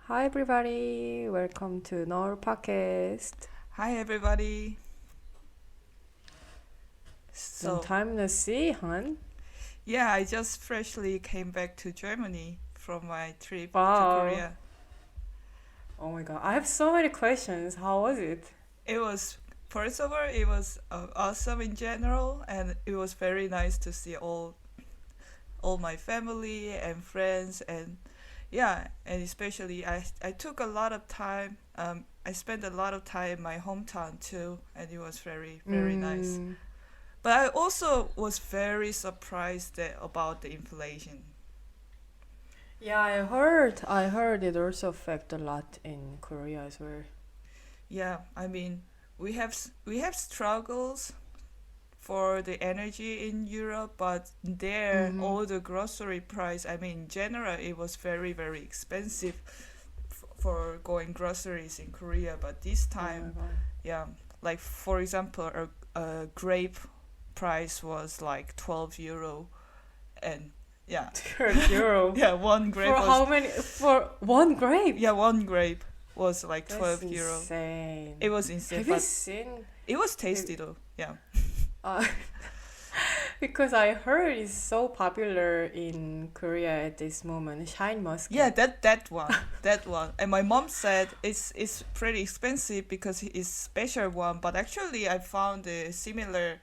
Hi everybody, welcome to our podcast. Hi everybody. Long So, time no see, Han. yeah, I just freshly came back to Germany from my trip to Wow. Korea. Oh my god, I have so many questions. How was it? It was, first of all, it was awesome in general, and it was very nice to see all my family and friends, and yeah, and especially I took a lot of time. I spent a lot of time in my hometown too, and it was very nice. Mm, But I also was very surprised about the inflation. yeah, I heard it also affect a lot in Korea as well. Yeah, I mean, we have struggles for the energy in Europe, but there Mm-hmm. all the grocery price, I mean, in general it was very expensive for going groceries in Korea, but this Oh my time, god. yeah, like for example, a grape price was like 12 euro, and yeah, 30 euro. yeah, one grape For was how many? For one grape? yeah, one grape was like That's 12 euro. insane. It was insane, Have you but seen? it was tasty though. Yeah. Uh, because I heard it's so popular in Korea at this moment. Shine Yeah, muscat. that one. That one. And my mom said it's pretty expensive because it's special one, but actually I found a similar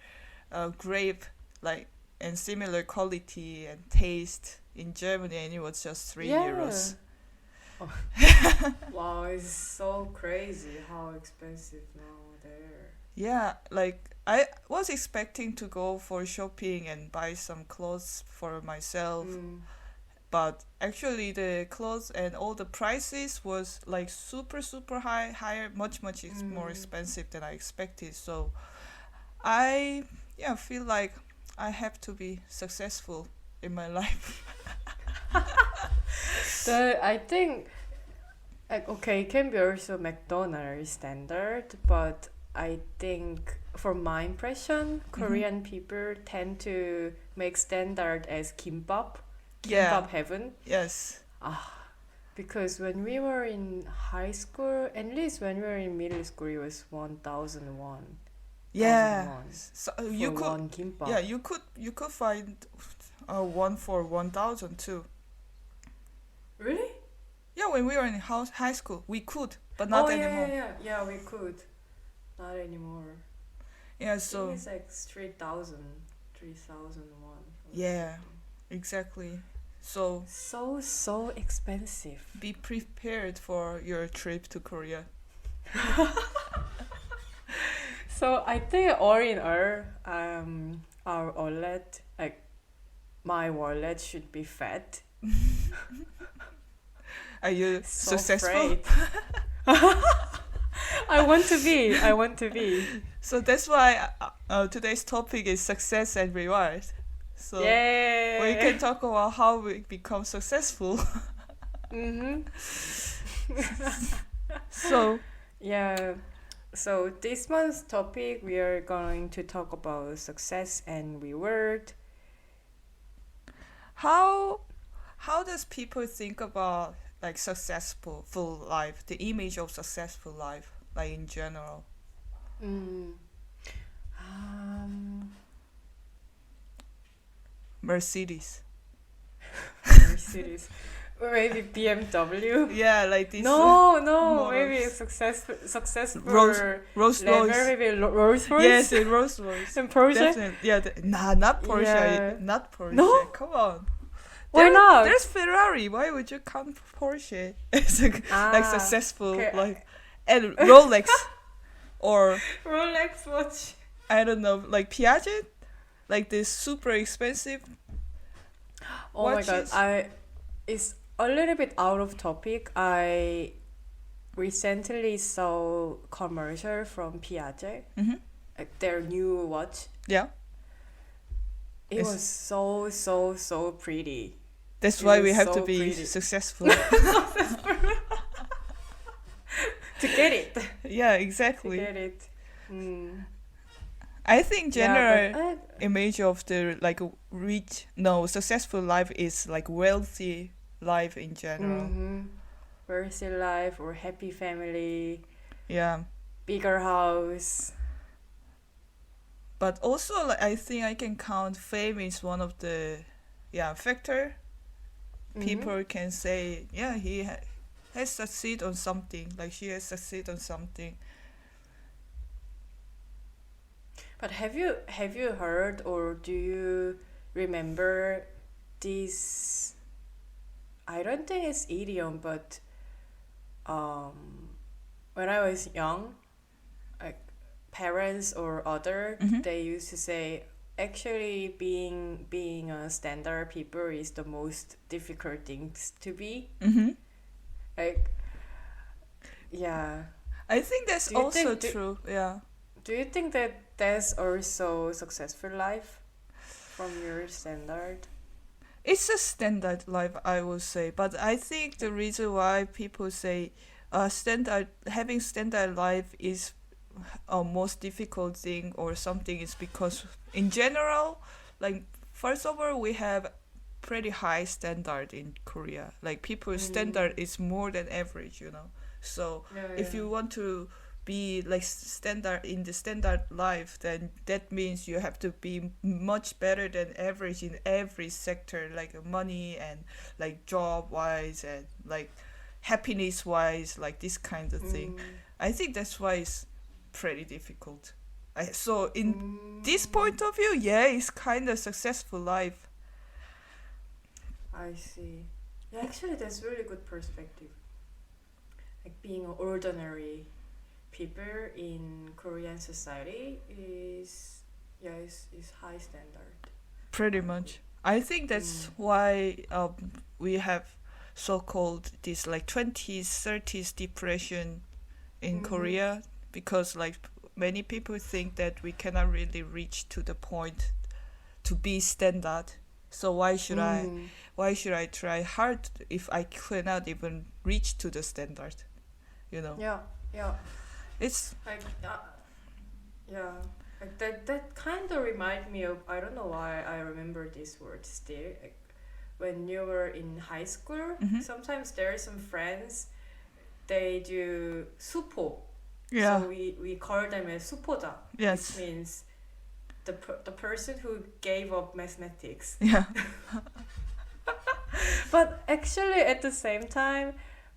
grape like and similar quality and taste in Germany, and it was just 3 Yeah. euros. Oh. Wow, it's so crazy how expensive now there. Yeah, like I was expecting to go for shopping and buy some clothes for myself, Mm. but actually the clothes and all the prices was like super high, higher, much more Mm. expensive than I expected. So I feel like I have to be successful in my life. I think like okay, it can be also McDonald's standard, but I think from my impression, Korean people tend to make standard as kimbap, Yeah. kimbap heaven. Yes. Because when we were in high school, at least when we were in middle school, it was 1,001. Yeah. 1,001 So for one kimbap. yeah, you could find one for 1,000 too. Really? Yeah, when we were in high school, we could, but Oh not yeah, anymore. yeah, we could. Not anymore. Yeah, I think so it's like 3,000, 3,001. yeah, exactly. So So expensive. be prepared for your trip to Korea. So I think all in all, our wallet, like my wallet, should be fat. Are you So successful? afraid. I want to be. I want to be. So that's why today's topic is success and reward. So Yay! we can talk about how we become successful. Mm-hmm. So Yeah. So this month's topic, we are going to talk about success and reward. how does people think about like successful full life, the image of successful life, like in general? Mm. Um, Mercedes. Mercedes. Or maybe BMW. Yeah, like this. No, models. maybe successful Rolls level, Royce. maybe Rolls Royce. Yes, a Rolls Royce. And Porsche. Definitely. Yeah, not Porsche. Yeah. Not Porsche. No? Come on. Why not? There's Ferrari. Why would you count Porsche as like Ah, successful okay. like and Rolex or Rolex watch. I don't know like Piaget, like this super expensive Oh my god, watches. it's a little bit out of topic. I recently saw commercial from Piaget, Mm-hmm. like their new watch. Yeah, It It's- was so pretty. that's It why we was have to so be pretty. successful. To get it. Yeah, To exactly. get it. Mm. I think general Yeah, image of the like successful life is like wealthy life in general. mm-hmm. wealthy life or happy family, Yeah. bigger house. But also, like, I think I can count fame is one of the, yeah, factor. Mm-hmm. People can say, yeah, has succeeded on something, like she has succeeded on something. But have you heard or do you remember this? I don't think it's idiom, but um, when I was young, like parents or other, Mm-hmm. they used to say, actually being a standard people is the most difficult things to be. Mm-hmm. Like, yeah. I think that's Do you also think true. Yeah. do you think that that's also successful life from your standard? It's a standard life, I would say. But I think the reason why people say standard having standard life is a most difficult thing or something is because in general, like first of all, we have pretty high standard in Korea. Like people's standard Mm. is more than average, So Yeah, if yeah. you want to be like standard in the standard life, then that means you have to be much better than average in every sector, like money and like job wise and like happiness wise, like this kind of thing. Mm. I think that's why it's pretty difficult. So in this Mm. point of view, yeah, it's kind of successful life. I see. Yeah, actually, that's really good perspective. Like being an ordinary people in Korean society is, yeah, is high standard. Pretty I much. agree. I think that's Mm. why we have so-called this like 20s, 30s depression in Mm-hmm. Korea because like many people think that we cannot really reach to the point to be standard. So Mm. why should I try hard if I cannot even reach to the standard? You know, Yeah, yeah. it's Like, yeah. Like that kind of remind me of, I don't know why I remember this word still. Like when you were in high school, mm-hmm. sometimes there are some friends, they do supo. Yeah, So we call them as supoja, which yes, means the person who gave up mathematics. yeah, But actually, at the same time,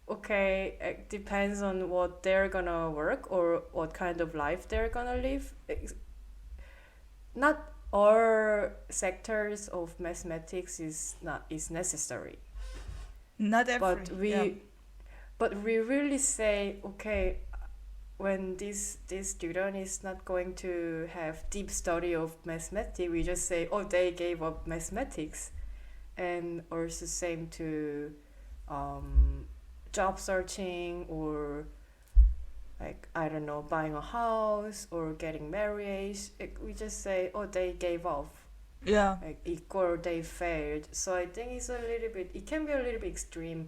okay, it depends on what they're gonna work or what kind of life they're gonna live. Not all sectors of mathematics is necessary. not every, But yeah, we really say, okay, when this student is not going to have deep study of mathematics, we just say, oh, they gave up mathematics. And also same to job searching or like, I don't know, buying a house or getting married. We just say, oh, they gave up, yeah. like equal they failed. So I think it's a little bit, it can be a little bit extreme.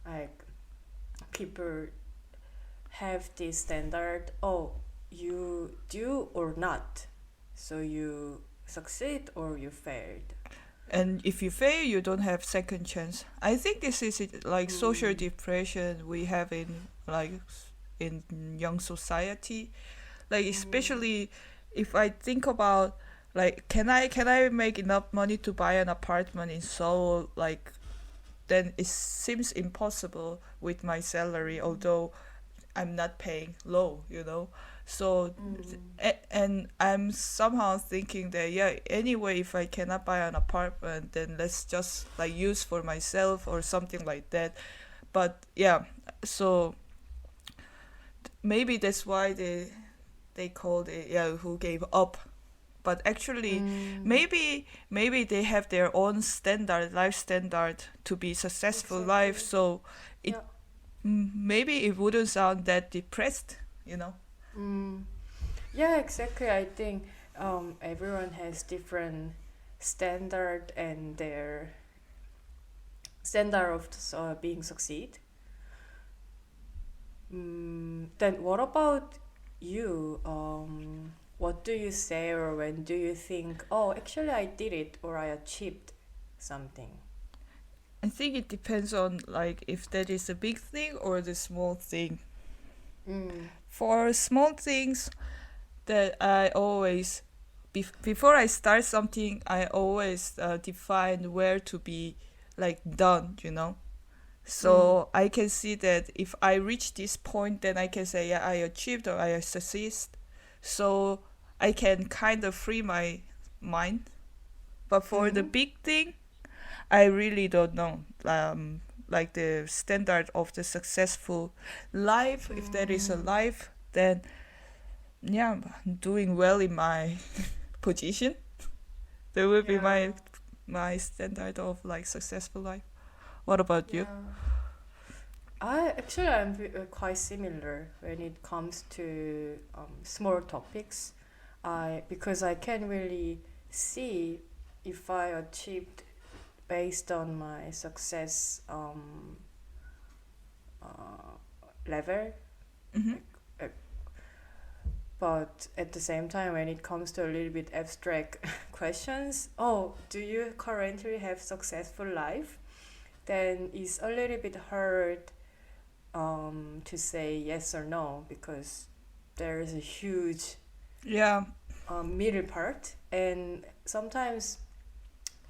Like people have this standard, oh, you do or not, so you succeed or you failed. And if you fail, you don't have second chance. I think this is like social Mm. depression we have in like in young society. Like Mm. especially if I think about like can I make enough money to buy an apartment in Seoul? Like then it seems impossible with my salary, although I'm not paying low. So Mm. and I'm somehow thinking that yeah, anyway, if I cannot buy an apartment, then let's just like use for myself or something like that. But yeah, so maybe that's why they called it yeah who gave up. But actually, Mm. maybe they have their own standard life standard to be successful life. Exactly. So it Yeah. maybe it wouldn't sound that depressed. Mm. Yeah, exactly. I think everyone has different standard and their standard of being succeed. Then what about you? What do you say or when do you think, oh, actually I did it or I achieved something? I think it depends on like if that is a big thing or the small thing. For small things that I always before I start something, I always define where to be like done, you know. So I can see that if I reach this point, then I can say, yeah, I achieved or I succeeded. So I can kind of free my mind. But for the big thing, I really don't know. Like the standard of the successful life, if there is a life, then yeah, I'm doing well in my position. That will be my standard of like successful life. What about you? I'm quite similar when it comes to small topics. Because I can really see if I achieved based on my success level. But at the same time, when it comes to a little bit abstract questions, do you currently have successful life? Then it's a little bit hard to say yes or no, because there is a huge middle part, and sometimes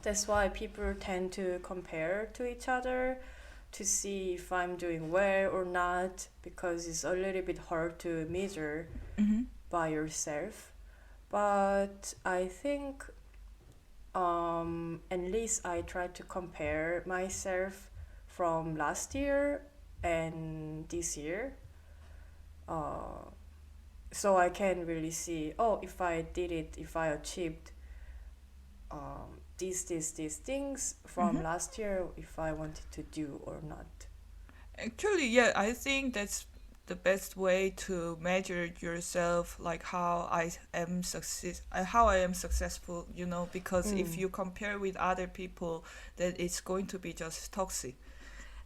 that's why people tend to compare to each other to see if I'm doing well or not, because it's a little bit hard to measure by yourself. But I think at least I try to compare myself from last year and this year, so I can really see, if I did it, if I achieved these things from last year, if I wanted to do or not. Actually, yeah, I think that's the best way to measure yourself, like how I am successful, you know, because if you compare with other people, then it's going to be just toxic.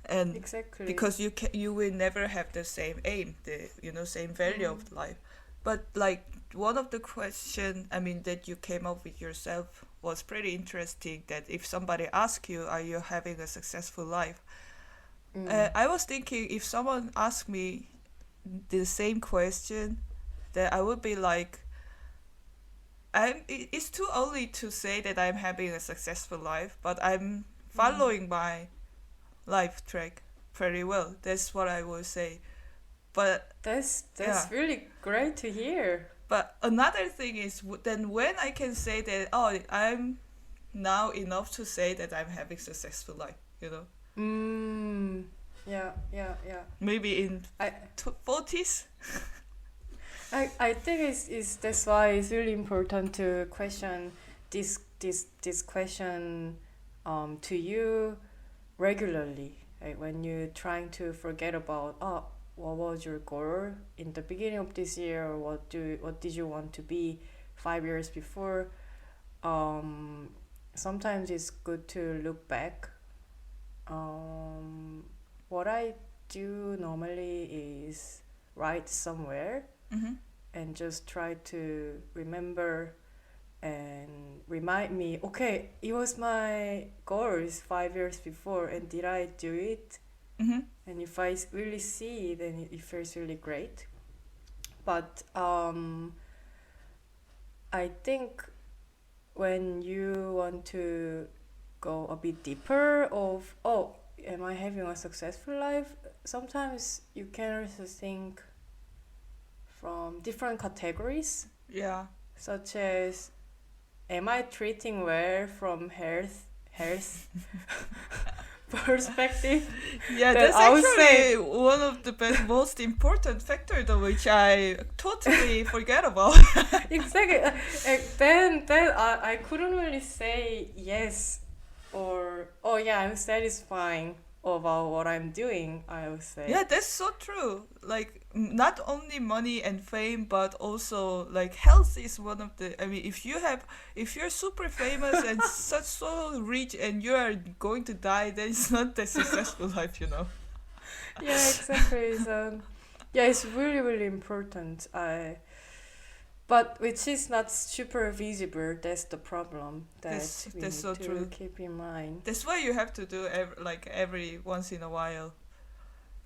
And exactly, because you will never have the same aim, the same value of life. But like one of the question, that you came up with yourself was pretty interesting, that if somebody asks you, are you having a successful life? I was thinking, if someone asked me the same question, that I would be like, it's too early to say that I'm having a successful life, but I'm following my life track pretty well. That's what I would say. But that's really great to hear. But another thing is, then when I can say that, I'm now enough to say that I'm having successful life, you know? Yeah. Maybe in 40s. I think that's why it's really important to question this question to you regularly. Like when you're trying to forget about what was your goal in the beginning of this year, or what did you want to be 5 years before. Sometimes it's good to look back. What I do normally is write somewhere and just try to remember and remind me, okay, it was my goals 5 years before, and did I do it? And if I really see, then it feels really great. But I think when you want to go a bit deeper of, am I having a successful life? Sometimes you can also think from different categories. Yeah. Such as, am I treating well from health perspective? Yeah, that's actually one of the most important factors, which I totally forget about. Exactly. Then I couldn't really say yes or I'm satisfying about what I'm doing, I would say. Yeah, that's so true. Like, not only money and fame, but also like health is one of the. If you're super famous and so rich and you are going to die, then it's not that successful life, you know. Yeah, exactly. So, yeah, it's really, really important. but which is not super visible. That's the problem that we That's need so to true. keep in mind. That's why you have to do every once in a while.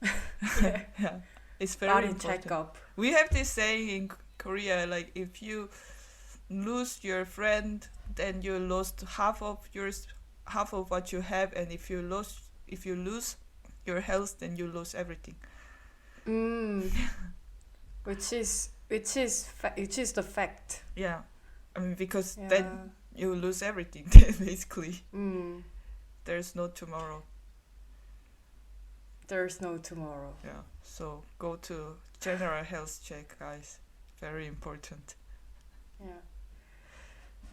Yeah. Yeah, it's very Body important. checkup. We have this saying in Korea, like if you lose your friend, then you lost half of what you have, and if you lose your health, then you lose everything. Mm. which is the fact. Yeah, I mean, because Yeah. then you lose everything. Basically, there's no tomorrow. There's no tomorrow. Yeah, so go to general health check, guys. Very important. Yeah.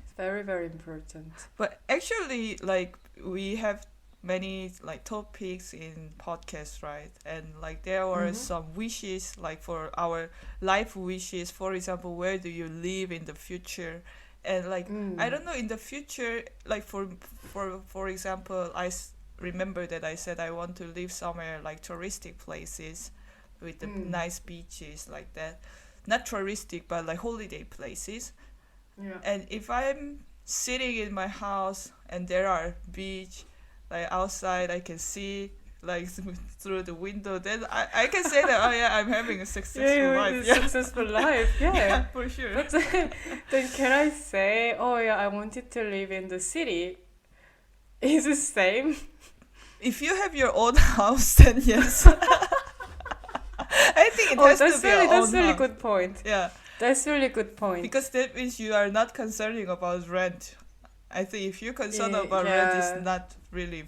It's very, very important. But actually, like, we have many like topics in podcasts, right? And like there were some wishes, like for our life wishes. For example, where do you live in the future? And like I don't know, in the future, like for example, remember that I said I want to live somewhere like touristic places with the nice beaches like that. Not touristic, but like holiday places. Yeah. And if I'm sitting in my house and there are beach, like outside, I can see like through the window, then I can say that, oh yeah, I'm having a successful life. Yeah, successful life. Yeah. Yeah, for sure. But then can I say, oh yeah, I wanted to live in the city? Is the same? If you have your own house, then yes. I think it has to be your own that's really house. good point. Yeah. That's really good point. Because that means you are not concerning about rent. I think if you're concerned about rent, it's not really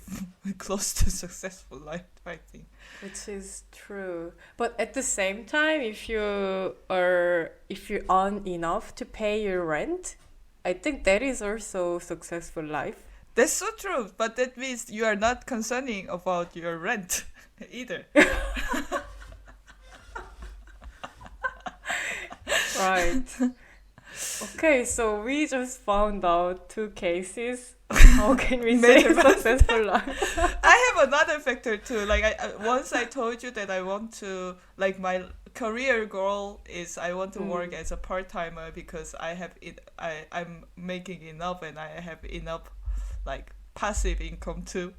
close to successful life, I think. Which is true. But at the same time, if you earn enough to pay your rent, I think that is also successful life. That's so true, but that means you are not concerning about your rent either. Right. Okay, so we just found out 2 cases. How can we say successful life? I have another factor too. Like once I told you that I want to, like, my career goal is I want to work as a part-timer because I'm making enough and I have enough like passive income too.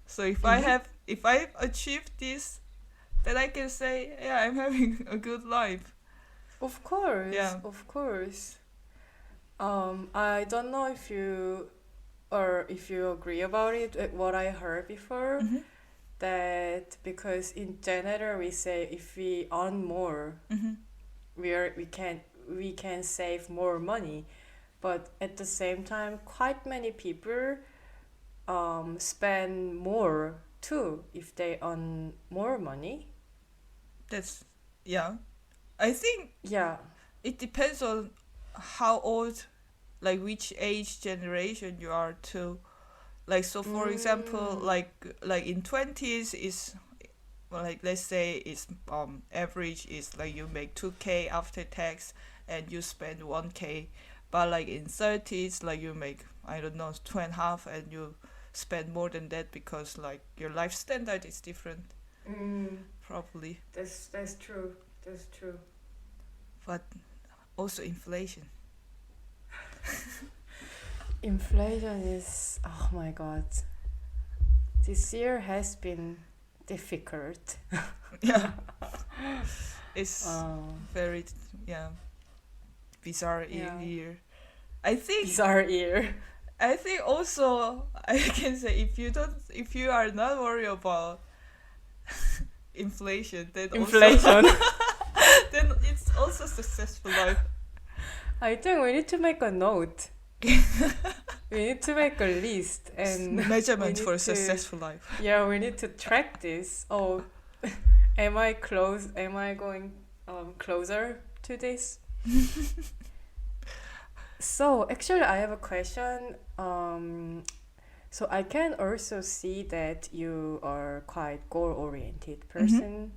So if I achieve this, then I can say, yeah, I'm having a good life. Of course. Yeah. Of course. I don't know if you agree about it. What I heard before, that because in general we say if we earn more, we can save more money, but at the same time, quite many people spend more too if they earn more money. That's, yeah. I think it depends on how old, like which age generation you are too. Like, so for example, like in 20s is, like, let's say it's average is like you make 2K after tax and you spend 1K, but like in 30s, like you make, I don't know, 2.5 and you spend more than that because like your life standard is different. Probably. That's true. That's true. But also inflation. Inflation is, oh my god. This year has been difficult. Yeah. It's very, bizarre year. I think bizarre year. I think also I can say if you are not worried about inflation, then then it's also successful life. I think we need to make a note. We need to make a list and measurement for a successful life. Yeah, we need to track this. Oh, am I going closer to this? So actually, I have a question. So I can also see that you are quite goal-oriented person,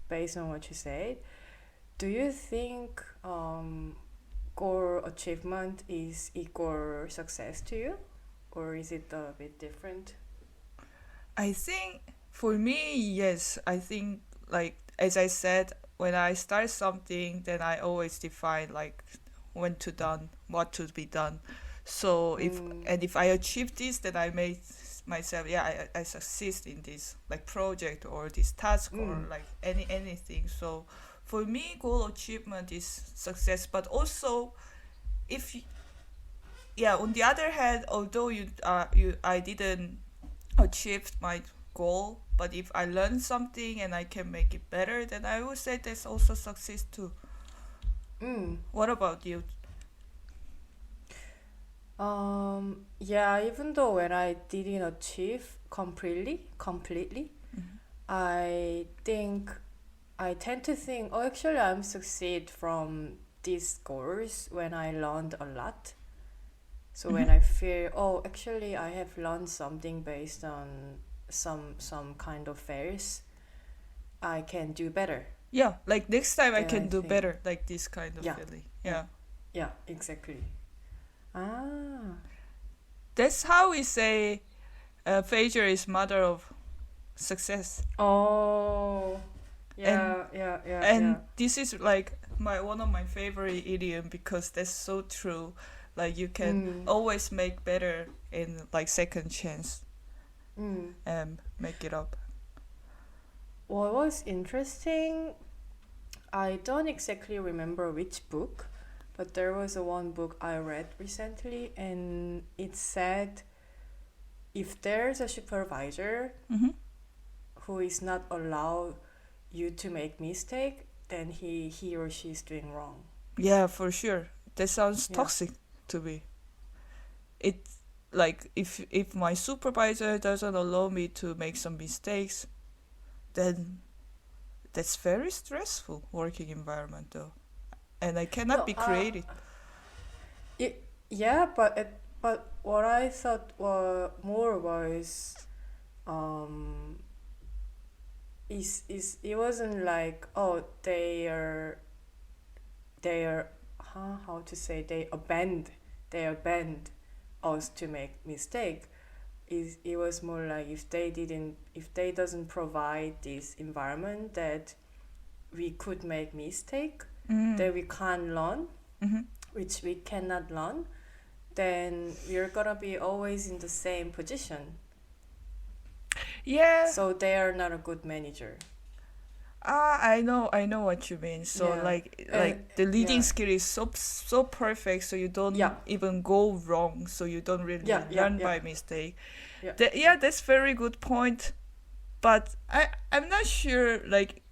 based on what you said. Do you think goal achievement is equal success to you, or is it a bit different? I think for me, yes. I think, like, as I said, when I start something, then I always define like when to done, what to be done. So Mm. if I achieve this, then I made myself, yeah, I succeed in this like project or this task or Mm. like anything. So for me, goal achievement is success. But also, if yeah, on the other hand, although I didn't achieve my goal, but if I learn something and I can make it better, then I would say that's also success too. Mm. What about you? Yeah, even though when I didn't achieve completely, Mhm. I think I tend to think, oh, actually, I'm succeed from these goals when I learned a lot. So when Mhm. I feel, oh, actually, I have learned something based on some kind of fails, I can do better. Yeah, like next time I Then can I do think, better, like this kind of yeah, feeling. yeah, Yeah. yeah, exactly. Ah, That's how we say failure is mother of success. oh, And yeah, yeah, yeah, yeah. this is like my one of my favorite idiom because that's so true. Like you can Mm, always make better in like second chance mm. and make it up. What was interesting, I don't exactly remember which book, but there was a one book I read recently, and it said if there's a supervisor Mm-hmm. who is not allow you to make mistake, then he or she is doing wrong. Yeah, for sure. That sounds Yeah. toxic to me. It like if my supervisor doesn't allow me to make some mistakes, then that's very stressful working environment though, and I cannot No, be creative. yeah, but what I thought more was um is it wasn't like, oh, they are how to say, they abandoned us to make mistake. Is it was more like if they doesn't provide this environment that we could make mistake, Mm. that we can't learn, Mm-hmm. which we cannot learn, then we're gonna be always in the same position. Yeah. So they are not a good manager. I know what you mean. So Yeah, and like the leading yeah, skill is so perfect, so you yeah, don't even go wrong, so you don't really yeah, yeah, learn yeah, by mistake. yeah. Yeah, that's very good point. But I'm not sure. Like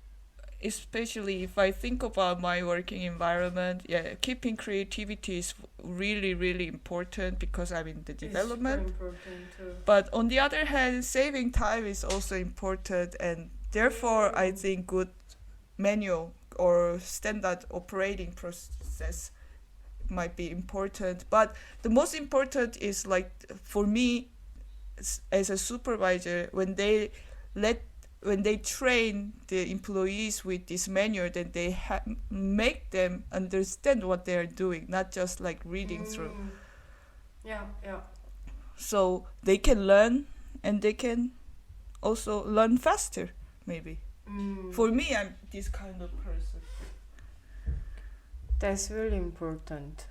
especially if I think about my working environment, yeah, keeping creativity is really important because I'm in the It's super development. important too. But on the other hand, saving time is also important, and therefore I Mm. think good manual or standard operating process might be important. But the most important is like for me as a supervisor, let when they train the employees with this manual, then they make them understand what they are doing, not just like reading through, Mm. Yeah, yeah. so they can learn and they can also learn faster maybe. Mm. For me, I'm this kind of person. That's really important.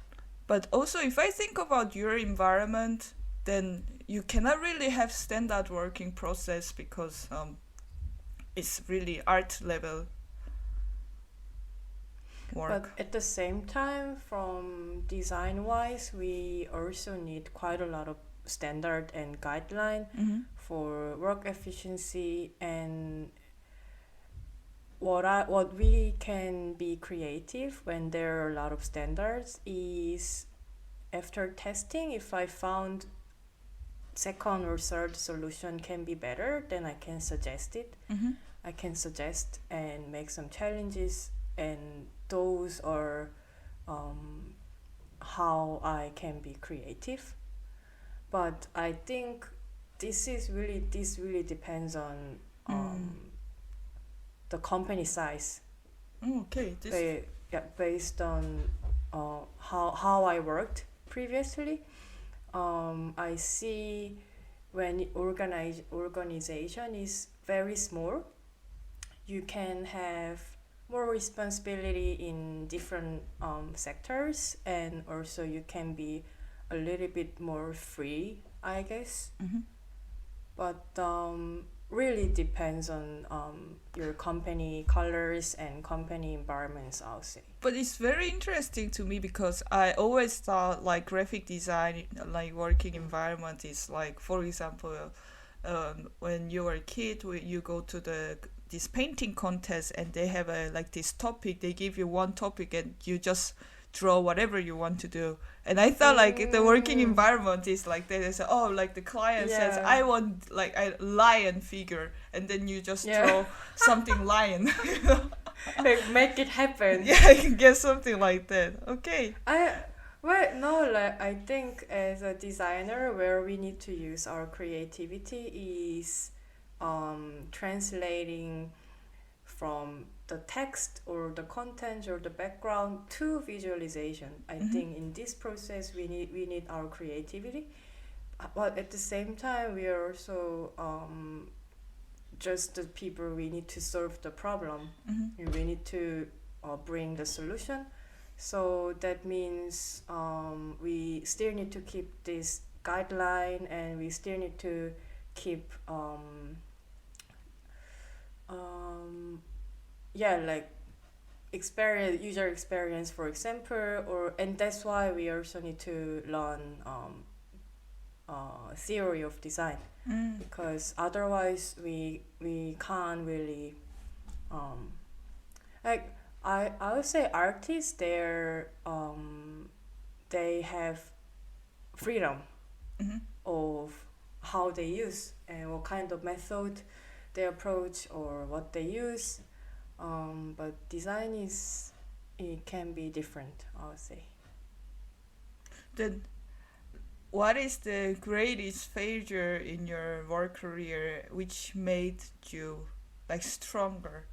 But also if I think about your environment, then you cannot really have standard working process because it's really art level work. But at the same time, from design wise, we also need quite a lot of standard and guideline Mm-hmm. for work efficiency, and what we can be creative when there are a lot of standards is after testing, if I found second or third solution can be better, then I can suggest it. Mm-hmm. I can suggest and make some challenges, and those are how I can be creative. But I think this really depends on the company size. Okay, this. Based on how I worked previously, I see when organization is very small, you can have more responsibility in different sectors, and also you can be a little bit more free, I guess. Hmm. But really depends on your company colors and company environments, I'll say. But it's very interesting to me because I always thought like graphic design, like working environment is like, for example, when you were a kid, you go to this painting contest and they have a like this topic. They give you one topic and you just draw whatever you want to do. And I thought like the working environment is like that. They say, oh, like the client says, Yeah. I want like a lion figure, and then you just Yeah. draw something lion. Like, make it happen. Yeah, I can get something like that. Okay. I think as a designer, where we need to use our creativity is translating from the text or the content or the background to visualization. I think in this process we need our creativity, but at the same time we are also just the people. We need to solve the problem. Mm-hmm. We need to bring the solution. So that means we still need to keep this guideline, and we still need to keep like user experience, for example, and that's why we also need to learn theory of design, because otherwise we can't really like I would say artists, they have freedom of how they use and what kind of method they approach or what they use, but design it can be different, I would say. Then what is the greatest failure in your work career which made you like stronger?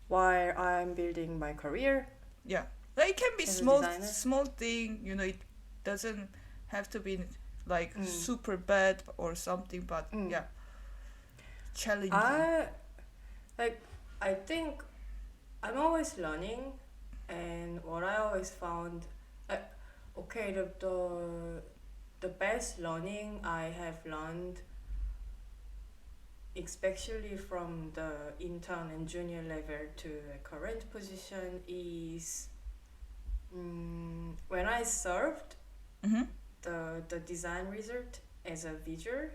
While I'm building my career, Yeah, like it can be as a designer? small thing, you know, it doesn't have to be like super bad or something, but yeah, challenging. I think I'm always learning, and what I always found, the best learning I have learned, especially from the intern and junior level to a current position, is when I served the design result as a visual.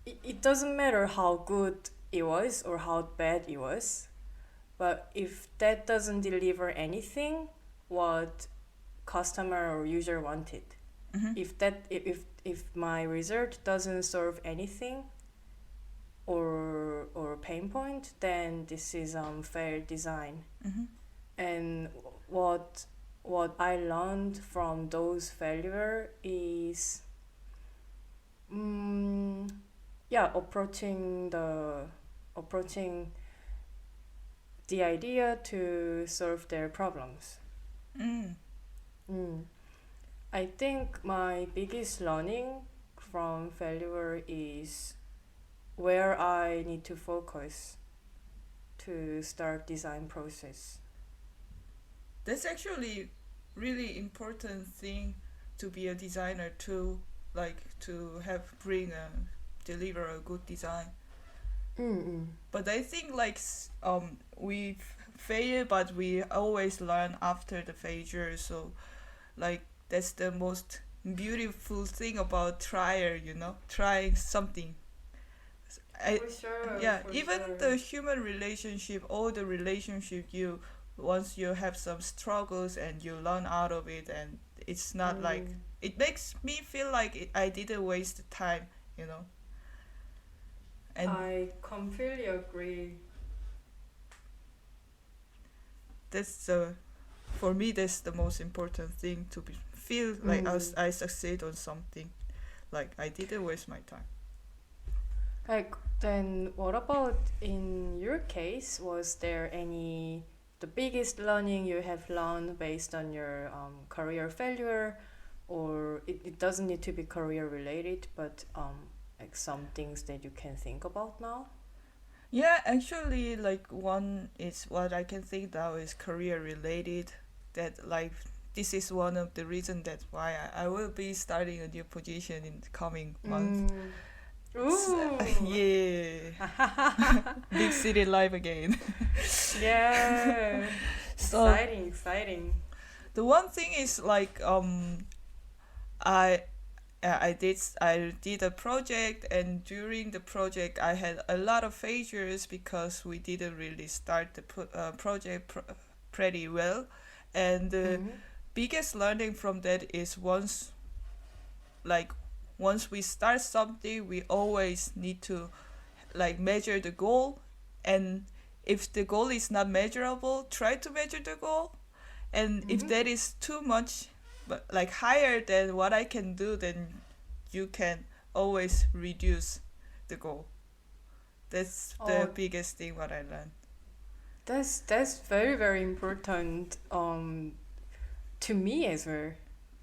It doesn't matter how good it was or how bad it was, but if that doesn't deliver anything what customer or user wanted, if my result doesn't serve anything or pain point, then this is failed design. And what I learned from those failure is approaching the idea to solve their problems. I think my biggest learning from failure is where I need to focus to start design process. That's actually really important thing to be a designer too, like to deliver a good design. But I think like we fail, but we always learn after the failure. So like that's the most beautiful thing about trying something. For sure. Yeah, for even sure. the human relationship, all the relationship once you have some struggles and you learn out of it, and it's not like it makes me feel like I didn't waste time, you know. And I completely agree. for me that's the most important thing, to feel like I succeed on something, like I didn't waste my time. Like, then what about in your case? Was there the biggest learning you have learned based on your career failure, or it doesn't need to be career related, but like some things that you can think about now? Yeah, actually, like one is what I can think now is career related. That like this is one of the reasons that's why I will be starting a new position in the coming month. Ooh. Yeah, big city life again. Yeah. So Exciting. the one thing is like I I did a project, and during the project I had a lot of failures because we didn't really start the project pretty well, and the biggest learning from that is once we start something, we always need to like measure the goal, and if the goal is not measurable, try to measure the goal, and if that is too much, but like higher than what I can do, then you can always reduce the goal. That's the biggest thing what I learned. That's very, very important to me as well.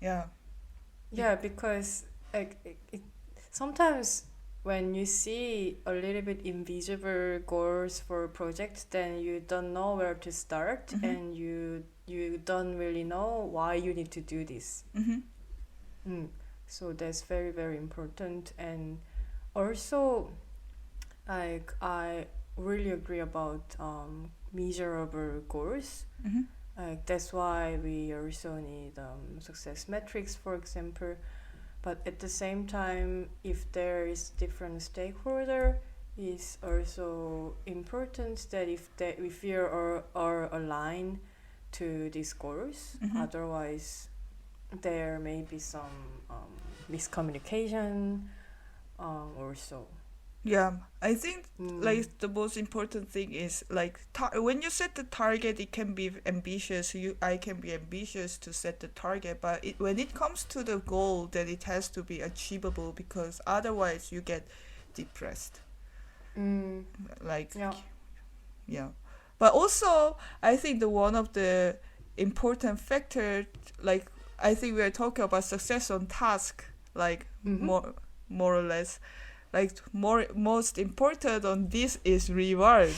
Yeah. Yeah, because like sometimes when you see a little bit invisible goals for a project, then you don't know where to start, and you don't really know why you need to do this. So that's very, very important. And also, like, I really agree about measurable goals. Like, that's why we also need success metrics, for example. But at the same time, if there is different stakeholder, it's also important that if we are aligned to these goals. Otherwise, there may be some miscommunication also. Yeah, I think like the most important thing is like when you set the target, it can be ambitious. I can be ambitious to set the target, but when it comes to the goal, then it has to be achievable, because otherwise you get depressed. Like yeah. But also, I think one of the important factor, like I think we are talking about success on task, like more or less. Like most important on this is reward.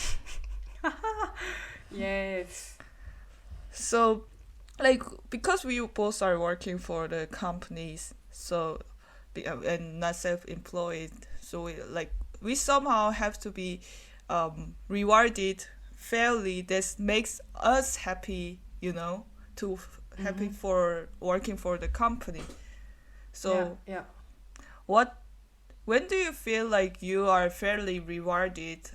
Yes. So, like because we both are working for the companies, so and not self-employed, so we somehow have to be rewarded fairly. That makes us happy, happy for working for the company. So yeah. When do you feel like you are fairly rewarded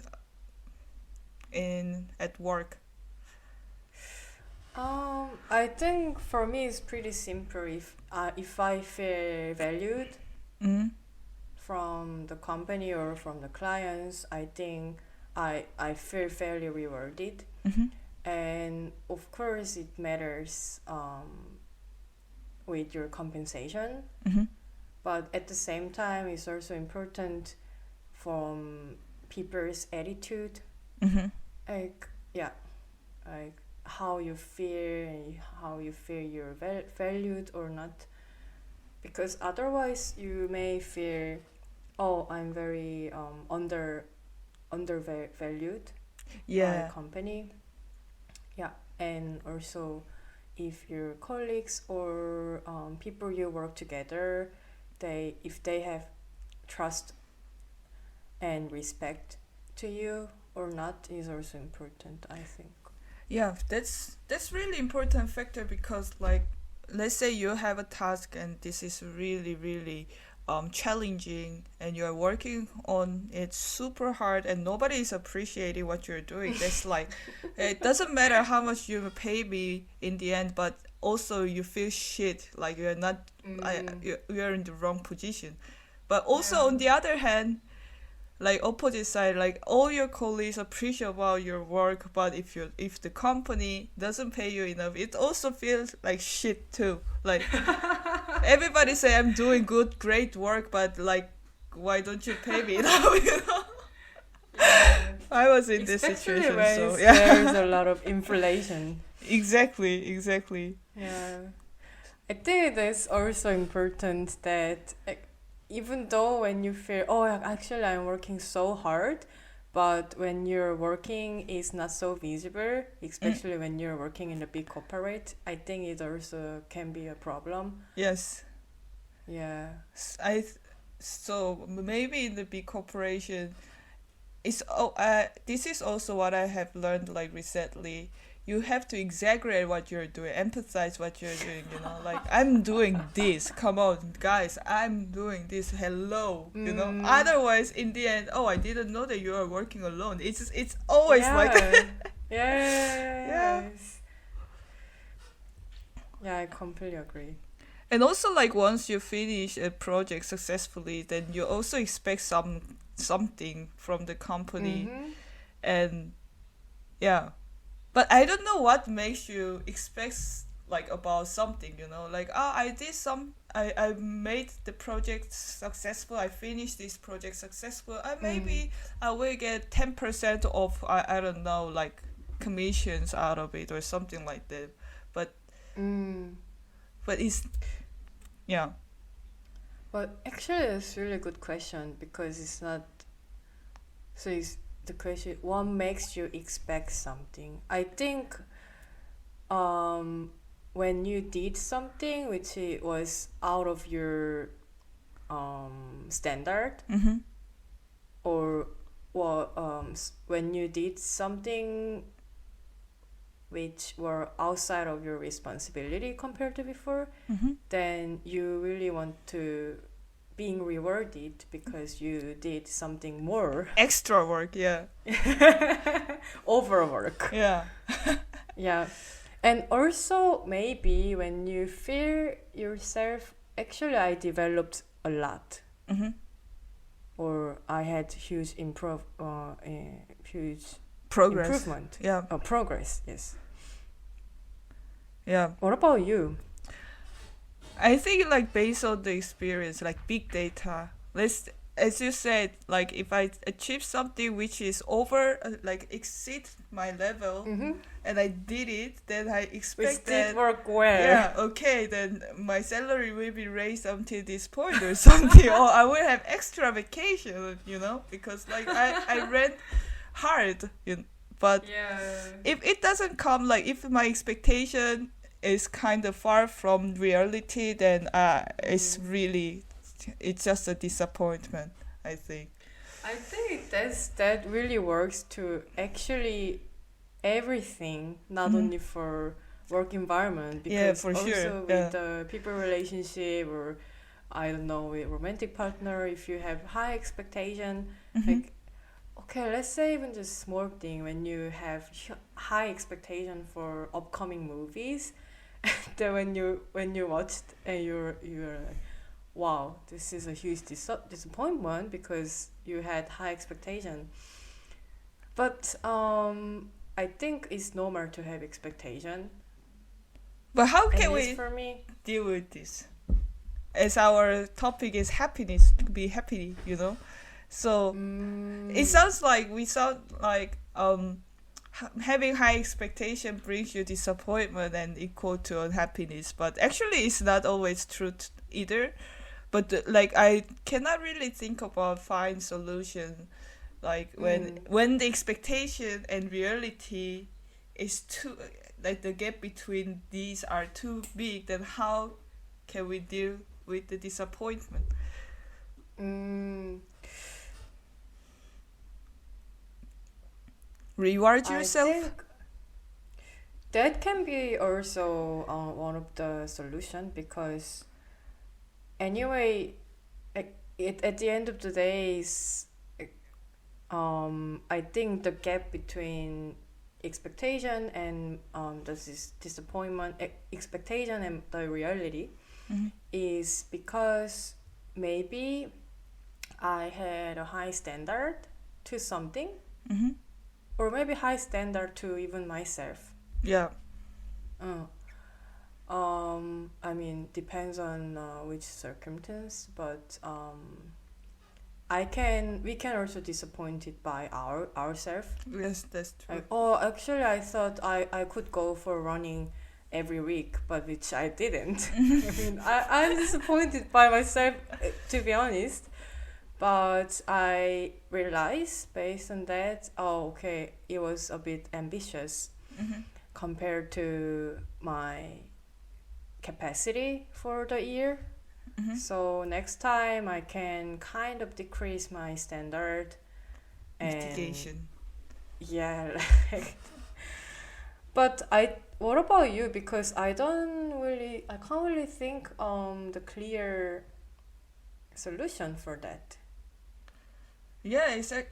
at work? I think for me it's pretty simple. If I feel valued from the company or from the clients, I think I feel fairly rewarded. And of course it matters with your compensation. But at the same time, it's also important from people's attitude. Like how you feel and how you feel you're valued or not. Because otherwise you may feel, I'm very undervalued by company. Yeah, and also if your colleagues or people you work together, if they have trust and respect to you or not, is also important, I think. Yeah, that's really important factor, because like let's say you have a task and this is really, really challenging, and you're working on it super hard and nobody is appreciating what you're doing. That's like it doesn't matter how much you pay me in the end, but also you feel shit, like you're not you're in the wrong position. But also on the other hand, like opposite side, like all your colleagues appreciate about your work, but if the company doesn't pay you enough, it also feels like shit too. Like everybody say I'm doing great work, but like why don't you pay me now? I was in this situation, so there's a lot of inflation. Exactly. Yeah, I think it's also important that even though when you feel, oh, actually I'm working so hard, but when your working is not so visible, especially when you're working in a big corporate, I think it also can be a problem. Yes. Yeah. So maybe in the big corporation, this is also what I have learned like recently. You have to exaggerate what you're doing, empathize what you're doing, like I'm doing this, come on guys, I'm doing this, hello, otherwise in the end, oh, I didn't know that you are working alone. It's always like yes. Yeah, I completely agree. And also, like, once you finish a project successfully, then you also expect something from the company. And yeah, but I don't know what makes you expect like about something, like, I made the project successful, I finished this project successful, maybe I will get 10% of I don't know, like commissions out of it or something like that. But it's yeah. But actually, it's a really good question, because it's not. So it's the question: what makes you expect something? I think, when you did something which was out of your standard, or when you did something which were outside of your responsibility compared to before, then you really want to being rewarded because you did something more. Extra work, yeah. Overwork. Yeah. Yeah. And also maybe when you feel yourself, actually I developed a lot. Or I had huge progress. Improvement. Yeah. Progress, yes. Yeah. What about you? I think like based on the experience, like big data, as you said, like if I achieve something which is over, like exceed my level, and I did it, then I expect that did work well. Yeah, okay, then my salary will be raised until this point or something, or I will have extra vacation, because like I ran hard, but if it doesn't come, like if my expectation is kind of far from reality, then it's just a disappointment, I think. I think that really works to actually everything, not only for work environment, because for also sure. with the people relationship, or I don't know, with romantic partner, if you have high expectation, like, okay, let's say even just small thing, when you have high expectation for upcoming movies, then when you watched and you're like, wow, this is a huge disappointment because you had high expectation. But I think it's normal to have expectation. But how can we for me deal with this? As our topic is happiness, to be happy, So it sounds like having high expectation brings you disappointment and equal to unhappiness, but actually it's not always true either. But like I cannot really think about fine solution, like when the expectation and reality is too, like the gap between these are too big, then how can we deal with the disappointment? Reward yourself? I think that can be also one of the solution, because anyway, at the end of the day, I think the gap between expectation and this disappointment, expectation and the reality, is because maybe I had a high standard to something, or maybe high standard to even myself. Yeah. I mean, depends on which circumstance, but we can also disappointed by ourselves. Yes, that's true. Like, oh, actually, I thought I could go for running every week, but which I didn't. I mean, I'm disappointed by myself, to be honest. But I realized based on that, oh, okay, it was a bit ambitious compared to my capacity for the year. So next time I can kind of decrease my standard and Mitigation. yeah. But what about you? Because I can't really think the clear solution for that. Yeah, it's like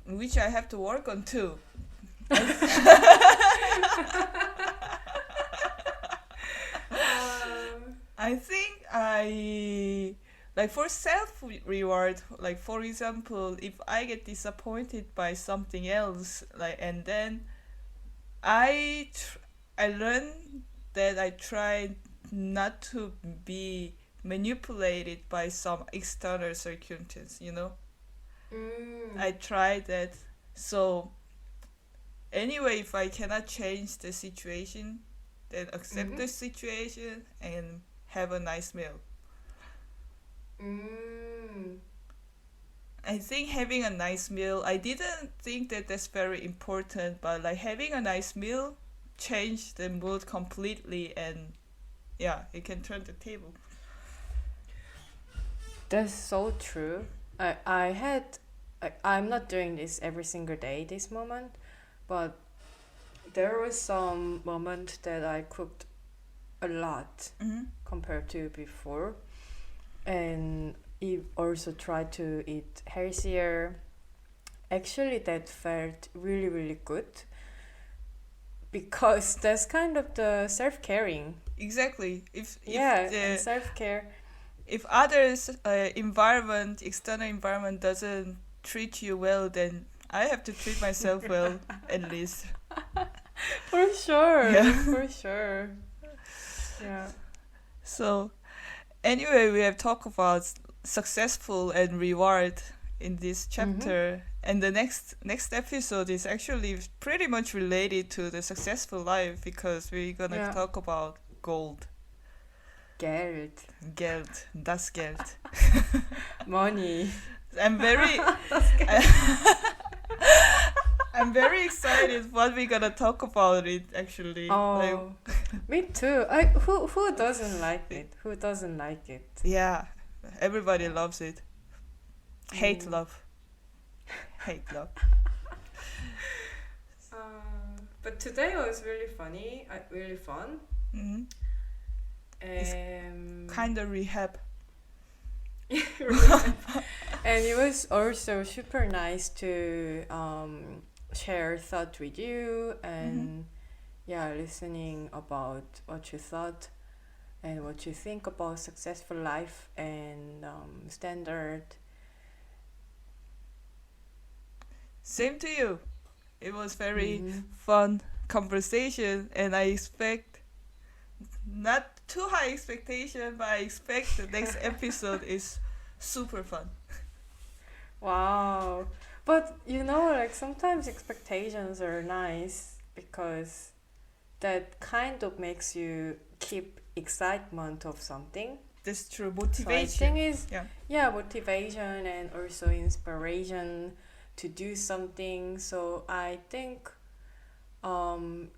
which I have to work on too. I think I like for self reward, like for example, if I get disappointed by something else, like and then I learn that I try not to be manipulated by some external circumstance, you know. I tried that. So anyway, if I cannot change the situation, then accept the situation and have a nice meal. I think having a nice meal, I didn't think that that's very important, but like having a nice meal changed the mood completely, and yeah, it can turn the table. That's so true. I'm not doing this every single day this moment, but there was some moment that I cooked a lot compared to before, and also tried to eat healthier. Actually, that felt really, really good because that's kind of the self-caring. Exactly. And self-care. If others' external environment doesn't treat you well, then I have to treat myself well at least. For sure. Yeah. For sure. Yeah. So, anyway, we have talked about successful and reward in this chapter, and the next episode is actually pretty much related to the successful life because we're gonna talk about gold. Geld. Das Geld. Money. I'm very excited what we're gonna talk about it actually. Oh, me too. Who doesn't like it? Who doesn't like it? Yeah, everybody loves it. Hate love. But today was really funny. Really fun. It's kind of rehab. And it was also super nice to share thought with you and listening about what you thought and what you think about successful life and standard. Same to you. It was very fun conversation, and I expect not too high expectation, but I expect the next episode is super fun. Wow. But like sometimes expectations are nice because that kind of makes you keep excitement of something. That's true. Motivation. So I think is motivation and also inspiration to do something. So I think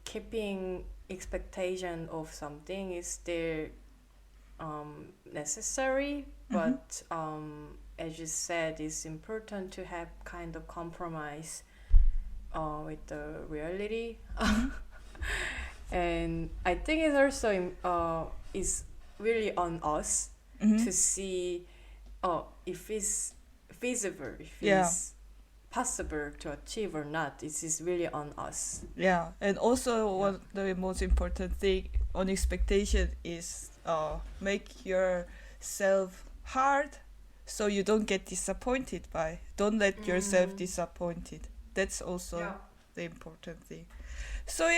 keeping expectation of something is still necessary, but as you said, it's important to have kind of compromise with the reality. And I think it's also is really on us to see if it's feasible, if it's possible to achieve or not. It is really on us. Yeah, and also one the most important thing on expectation is make yourself hard so you don't get disappointed by. Don't let yourself disappointed. That's also the important thing. So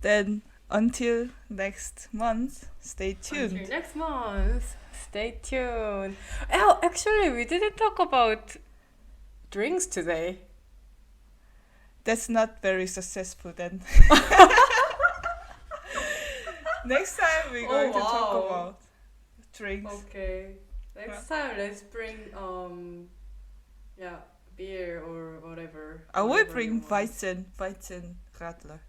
then until next month, stay tuned. Until next month, stay tuned. Oh, actually, we didn't talk about drinks today. That's not very successful then. Next time we're going to talk wow. about drinks. Okay. Next time let's bring yeah, beer or whatever. I will whatever you bring want. Weizen Radler.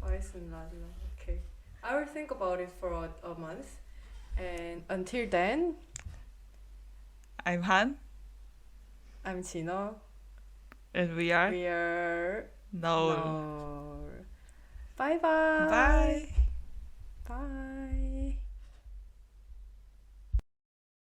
Weizenradler. Okay. I will think about it for a month. And until then, I'm Han, I'm Chino. and we are We are No. no. Bye bye. Bye.